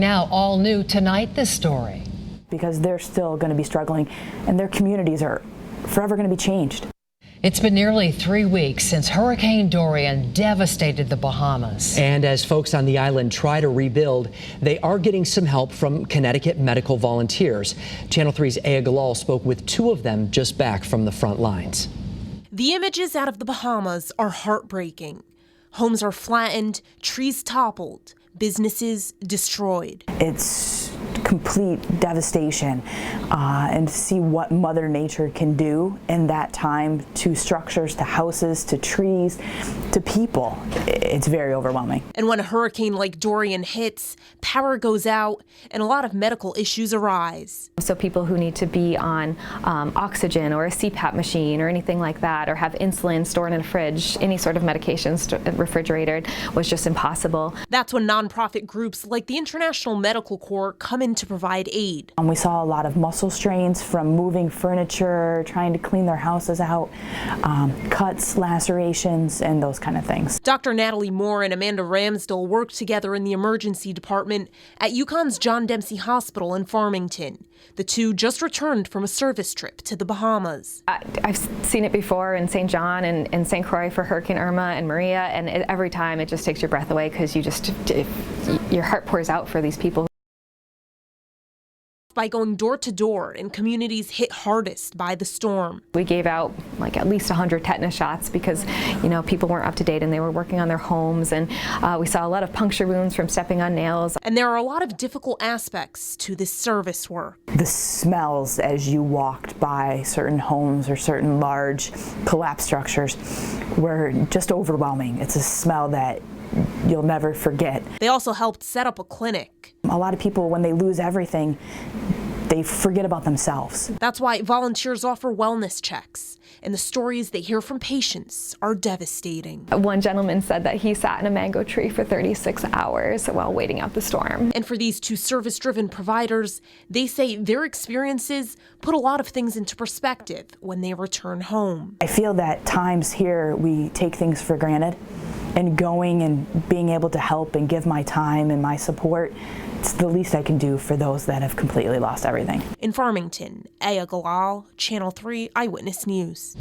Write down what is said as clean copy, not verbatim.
Now all new tonight, this story. Because they're still going to be struggling and their communities are forever going to be changed. It's been nearly 3 weeks since Hurricane Dorian devastated the Bahamas. And as folks on the island try to rebuild, they are getting some help from Connecticut medical volunteers. Channel 3's Aya Galal spoke with 2 of them just back from the front lines. The images out of the Bahamas are heartbreaking. Homes are flattened, trees toppled, businesses destroyed. It's complete devastation, and to see what Mother Nature can do in that time to structures, to houses, to trees, to people. It's very overwhelming. And when a hurricane like Dorian hits, power goes out and a lot of medical issues arise. So people who need to be on oxygen or a CPAP machine or anything like that, or have insulin stored in a fridge, any sort of medication refrigerated, was just impossible. That's when nonprofit groups like the International Medical Corps come in to provide aid. We saw a lot of muscle strains from moving furniture, trying to clean their houses out, cuts, lacerations, and those kind of things. Dr. Natalie Moore and Amanda Ramsdell worked together in the emergency department at UConn's John Dempsey Hospital in Farmington. The 2 just returned from a service trip to the Bahamas. I've seen it before in St. John and St. Croix for Hurricane Irma and Maria, and every time it just takes your breath away because your heart pours out for these people. By going door to door in communities hit hardest by the storm. We gave out like at least 100 tetanus shots because, people weren't up to date and they were working on their homes, and we saw a lot of puncture wounds from stepping on nails. And there are a lot of difficult aspects to this service work. The smells as you walked by certain homes or certain large collapsed structures were just overwhelming. It's a smell that you'll never forget. They also helped set up a clinic. A lot of people, when they lose everything, they forget about themselves. That's why volunteers offer wellness checks, and the stories they hear from patients are devastating. One gentleman said that he sat in a mango tree for 36 hours while waiting out the storm. And for these 2 service-driven providers, they say their experiences put a lot of things into perspective when they return home. I feel that times here we take things for granted, and going and being able to help and give my time and my support, it's the least I can do for those that have completely lost everything. In Farmington, Aya Galal, Channel 3 Eyewitness News.